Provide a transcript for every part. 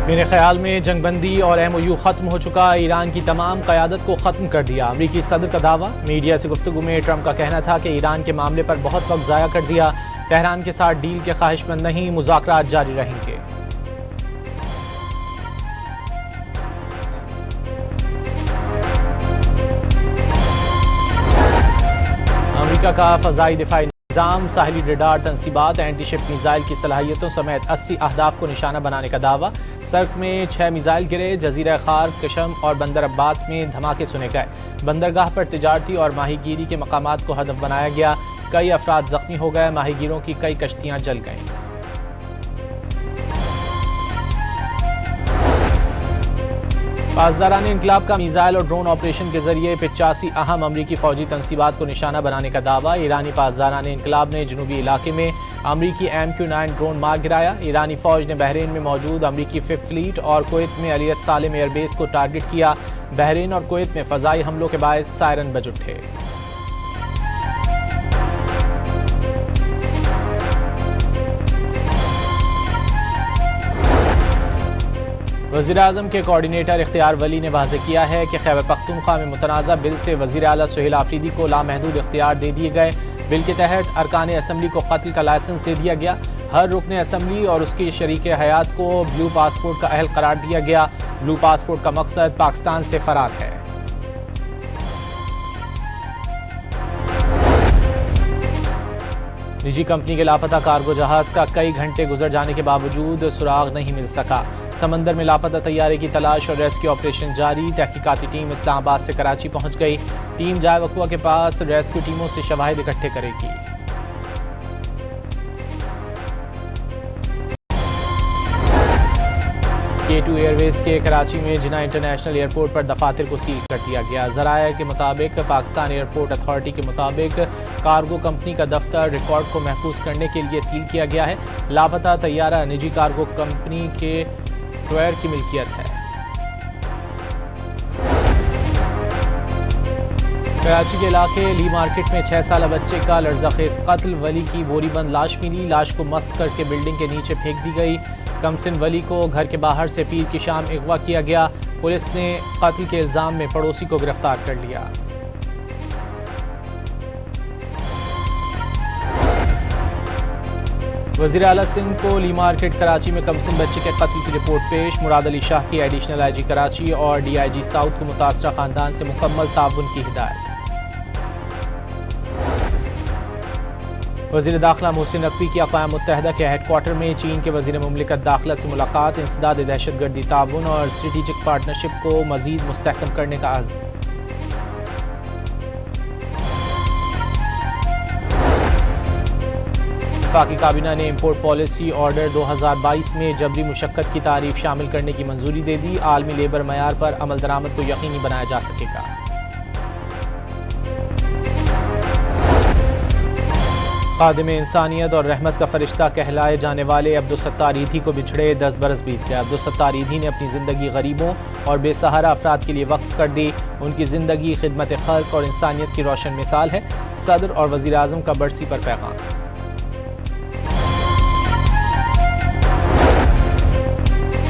मेरे ख्याल में जंगबंदी और MOU खत्म हो चुका। ईरान की तमाम क़यादत को ख़त्म कर दिया। अमरीकी सदर का दावा। मीडिया से गुफ्तगू में ट्रंप का कहना था कि ईरान के मामले पर बहुत वक्त ज़ाया कर दिया। तेहरान के साथ डील के ख्वाहिशमंद नहीं, मुज़ाकरात जारी रहेंगे। अमरीका का फ़ज़ाई दिफ़ाई निज़ाम, साहिली रडार तनसीबात, एंटी शिप मिसाइल की सलाहियतों समेत 80 अहदाफ को निशाना बनाने का दावा। सर्क में 6 मिसाइल गिरे। जजीरा खार, कशम और बंदर अब्बास में धमाके सुने गए। बंदरगाह पर तिजारती और माहीगीरी के मकामात को हदफ बनाया गया। कई अफराद जख्मी हो गए। माहीगीरों की कई कश्तियां जल गईं। पासदारान इंकलाब का मिसाइल और ड्रोन ऑपरेशन के जरिए 85 अहम अमरीकी फौजी तनसीबात को निशाना बनाने का दावा। ईरानी पासदारान इंकलाब ने जनूबी इलाके में अमरीकी MQ-9 ड्रोन मार गिराया। ईरानी फौज ने बहरीन में मौजूद अमरीकी 5th फ्लीट और कुवैत में अली सालेम एयरबेस को टारगेट किया। बहरीन और कुवैत में फ़ज़ाई हमलों के बायस सायरन बज उठे। वज़ीर-ए-आज़म के कोऑर्डिनेटर इख्तियार वली ने वाज़ेह किया है कि खैबर पख्तूनख्वा में मुतनाज़ा बिल से वज़ीर आला सुहेल आफरीदी को लामहदूद इख्तियार दे दिए गए। बिल के तहत अरकान असम्बली को कत्ल का लाइसेंस दे दिया गया। हर रुकन असम्बली और उसकी शरीक हयात को ब्लू पासपोर्ट का अहल करार दिया गया। ब्लू पासपोर्ट का मकसद पाकिस्तान से फरार है। निजी कंपनी के लापता कार्गो जहाज का कई घंटे गुजर जाने के बावजूद सुराग नहीं मिल सका। समंदर में लापता तैयारे की तलाश और रेस्क्यू ऑपरेशन जारी। तहकीकाती टीम इस्लामाबाद से कराची पहुंच गई। टीम जाए वक़्वा के पास रेस्क्यू टीमों से शवाहिद इकट्ठे करेगी। K2 एयरवेज के कराची में जिना इंटरनेशनल एयरपोर्ट पर दफातर को सील कर दिया गया। ज़राए के मुताबिक पाकिस्तान एयरपोर्ट अथॉरिटी के मुताबिक कार्गो कंपनी का दफ्तर रिकॉर्ड को महफूज करने के लिए सील किया गया है। लापता तैयारा निजी कार्गो कंपनी के ट्वेयर की मिल्कियत है। कराची के इलाके ली मार्केट में 6 साल बच्चे का लर्ज़ाखेज़ कत्ल। वली की बोरीबंद लाश मिली। लाश को मस्क करके बिल्डिंग के नीचे फेंक दी गई। कमसिन वली को घर के बाहर से पीर की शाम अगवा किया गया। पुलिस ने कत्ल के इल्जाम में पड़ोसी को गिरफ्तार कर लिया। वज़ीर आला सिंध को ली मार्केट कराची में कमसिन बच्चे के कत्ल की रिपोर्ट पेश। मुराद अली शाह की एडिशनल IG कराची और DIG साउथ को मुतासरा खानदान से मुकम्मल ताउन की हिदायत। वज़ीर दाखिला मोहसिन नकवी की अक़वाम मुत्तहिदा के हेडक्वार्टर में चीन के वज़ीर मुमलिकत दाखिला से मुलाकात। इंसदाद दहशतगर्दी ताउन और स्ट्रेटेजिक पार्टनरशिप को मज़ीद मुस्तहकम करने का अज़्म। वफाकी काबीना ने इम्पोर्ट पॉलिसी ऑर्डर 2022 में जबरी मुशक्कत की तारीफ शामिल करने की मंजूरी दे दी। आलमी लेबर मयार पर अमल दरामद को यकीनी बनाया जा सकेगा। खादिम इंसानियत और रहमत का फरिश्ता कहलाए जाने वाले अब्दुलसत्तार ईधी को बिछड़े 10 बरस बीत गए। अब्दुलसत्तार ईधी ने अपनी ज़िंदगी गरीबों और बेसहारा अफराद के लिए वक्फ कर दी। उनकी ज़िंदगी खिदमत खल्क और इंसानियत की रोशन मिसाल है। सदर और वज़ीर आज़म का बरसी पर पैगाम।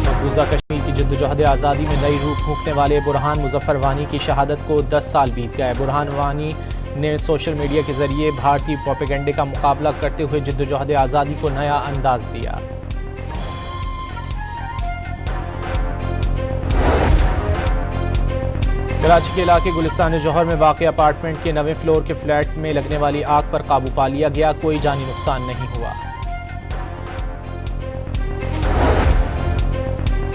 मकबूजा कश्मीर की जद्दोजहद आज़ादी में नई रूप फूंकने वाले बुरहान मुज़फ़्फ़र वानी की शहादत को 10 साल बीत गए। बुरहान वानी ने सोशल मीडिया के जरिए भारतीय प्रोपेगेंडे का मुकाबला करते हुए जद्दोजहद आज़ादी को नया अंदाज दिया। कराची के इलाके गुलिस्तान जौहर में वाक़ अपार्टमेंट के 9वें फ्लोर के फ्लैट में लगने वाली आग पर काबू पा लिया गया। कोई जानी नुकसान नहीं हुआ।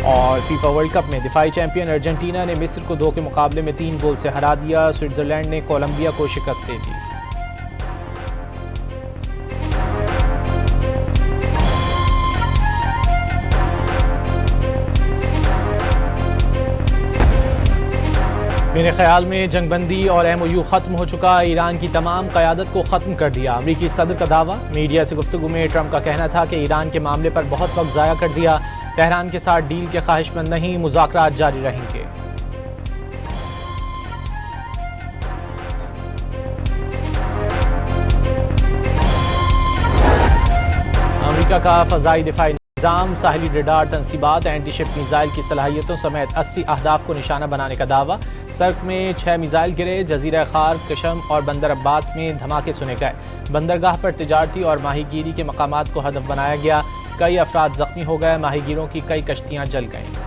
और फीफा वर्ल्ड कप में दिफाई चैंपियन अर्जेंटीना ने मिस्र को 2 के मुकाबले में 3 गोल से हरा दिया। स्विट्जरलैंड ने कोलंबिया को शिकस्त दे दी। मेरे ख्याल में जंगबंदी और MOU खत्म हो चुका। ईरान की तमाम क़यादत को ख़त्म कर दिया। अमरीकी सदर का दावा। मीडिया से गुफ्तगू में ट्रंप का कहना था कि ईरान के मामले पर बहुत वक्त ज़ाया कर दिया। तेहरान के साथ डील के ख्वाहिशमंद नहीं, मुज़ाकरात जारी रहेंगे। अमरीका का फ़ज़ाई दिफ़ाई निज़ाम, साहिली रडार तनसीबात, एंटी शिप मिसाइल की सलाहियतों समेत 80 अहदाफ को निशाना बनाने का दावा। सर्क में 6 मिसाइल गिरे। जजीरा खार, कशम और बंदर अब्बास में धमाके सुने गए। बंदरगाह पर तिजारती और माहीगीरी के मकामात को हदफ बनाया गया। कई अफराद जख्मी हो गए। माहीगीरों की कई कश्तियां जल गईं।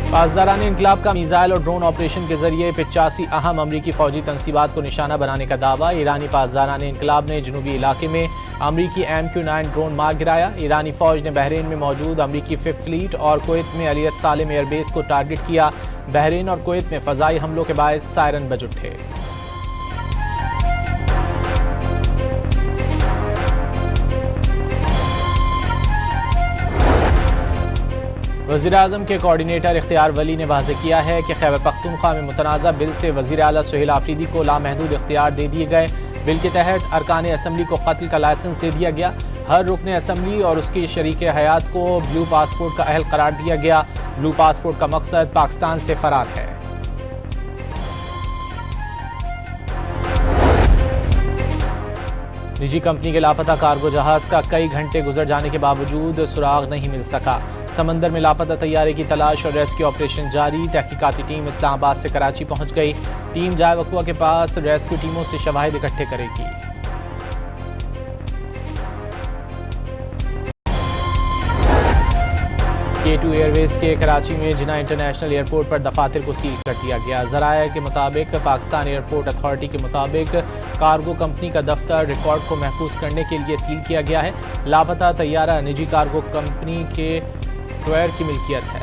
पासदारान इंकलाब का मिसाइल और ड्रोन ऑपरेशन के जरिए 85 अहम अमरीकी फौजी तनसीबात को निशाना बनाने का दावा। ईरानी पासदारान इंकलाब ने जनूबी इलाके में अमरीकी MQ-9 ड्रोन मार गिराया। ईरानी फौज ने बहरीन में मौजूद अमरीकी 5th फ्लीट और कुवैत में अली सालेम एयरबेस को टारगेट किया। बहरीन और कुवैत में फजाई हमलों के बायस सायरन बज उठे। वज़ीर-ए-आज़म के कोऑर्डिनेटर इख्तियार वली ने वाज़ेह किया है कि खैबर पख्तूनख्वा में मुतनाज़ा बिल से वज़ीर आला सुहेल आफरीदी को लामहदूद इख्तियार दे दिए गए। बिल के तहत अरकान असम्बली को कत्ल का लाइसेंस दे दिया गया। हर रुकन असम्बली और उसकी शरीक हयात को ब्लू पासपोर्ट का अहल करार दिया गया। ब्लू पासपोर्ट का मकसद पाकिस्तान से फरार है। निजी कंपनी के लापता कार्गो जहाज का कई घंटे गुजर जाने के बावजूद सुराग नहीं मिल सका। समंदर में लापता तैयारे की तलाश और रेस्क्यू ऑपरेशन जारी। तहकीकाती टीम इस्लामाबाद से कराची पहुंच गई। टीम जाए वक़्वा के पास रेस्क्यू टीमों से शवाहिद इकट्ठे करेगी। K2 एयरवेज के कराची में जिना इंटरनेशनल एयरपोर्ट पर दफातर को सील कर दिया गया। ज़राए के मुताबिक पाकिस्तान एयरपोर्ट अथॉरिटी के मुताबिक कार्गो कंपनी का दफ्तर रिकॉर्ड को महफूज करने के लिए सील किया गया है। लापता तैयारा निजी कार्गो कंपनी के ट्वेयर की मिल्कियत है।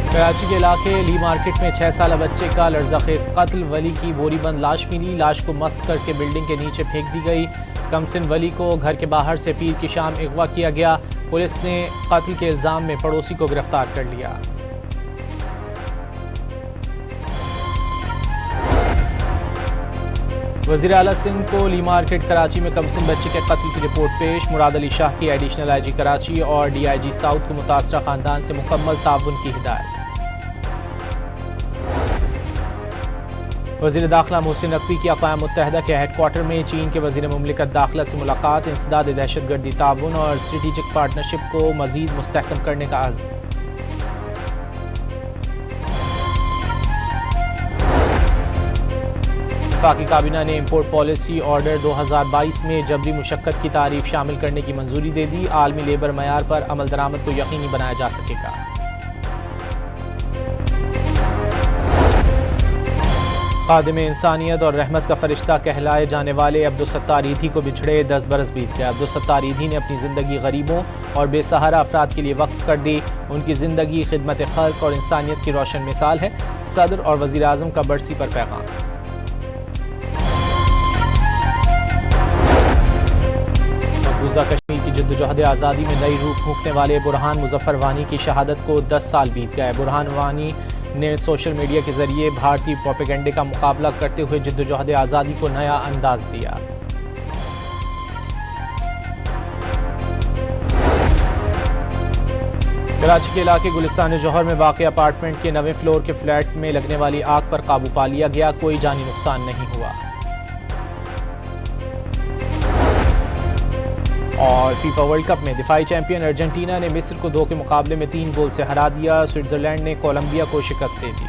कराची के इलाके ली मार्केट में 6 साल बच्चे का लर्ज़ाखेज़ कत्ल। वली की बोरीबंद लाश मिली। लाश को मस्क करके बिल्डिंग के नीचे फेंक दी गई। कमसिन वली को घर के बाहर से पीर की शाम अगवा किया गया। पुलिस ने कत्ल के इल्जाम में पड़ोसी को गिरफ्तार कर लिया। वज़ीर आला सिंध को ली मार्केट कराची में कमसिन बच्चे के कत्ल की रिपोर्ट पेश। मुराद अली शाह की एडिशनल IG कराची और DIG साउथ को मुतासरा खानदान से मुकम्मल ताउन की हिदायत। वज़ीर दाखिला मोहसिन नकवी की अक़वाम मुत्तहिदा के हेडक्वार्टर में चीन के वज़ीर मुमलिकत दाखिला से मुलाकात। इंसदाद दहशतगर्दी ताउन और स्ट्रेटेजिक पार्टनरशिप को मज़ीद मुस्तहकम करने का अज़्म। वफाकी काबीना ने इम्पोर्ट पॉलिसी ऑर्डर 2022 में जबरी मुशक्कत की तारीफ शामिल करने की मंजूरी दे दी। आलमी लेबर मयार पर अमल दरामद को यकीनी बनाया जा सकेगा। खादिम इंसानियत और रहमत का फरिश्ता कहलाए जाने वाले अब्दुलसत्तार ईधी को बिछड़े 10 बरस बीत गए। अब्दुलसत्तार ईधी ने अपनी ज़िंदगी गरीबों और बेसहारा अफराद के लिए वक्फ कर दी। उनकी ज़िंदगी खिदमत खल्क और इंसानियत की रोशन मिसाल है। सदर और वज़ीर आज़म का बरसी पर पैगाम। मकबूजा कश्मीर की जद्दोजहद आज़ादी में नई रूह फूंकने वाले बुरहान मुजफ्फर वानी की शहादत को 10 साल बीत गए। बुरहान वानी ने सोशल मीडिया के जरिए भारतीय प्रोपेगेंडे का मुकाबला करते हुए जद्दोजहद आज़ादी को नया अंदाज दिया। कराची के इलाके गुलिस्तान जौहर में वाक़ अपार्टमेंट के 9वें फ्लोर के फ्लैट में लगने वाली आग पर काबू पा लिया गया। कोई जानी नुकसान नहीं हुआ। और फीफा वर्ल्ड कप में दिफाई चैंपियन अर्जेंटीना ने मिस्र को 2 के मुकाबले में 3 गोल से हरा दिया। स्विट्जरलैंड ने कोलंबिया को शिकस्त दे दी।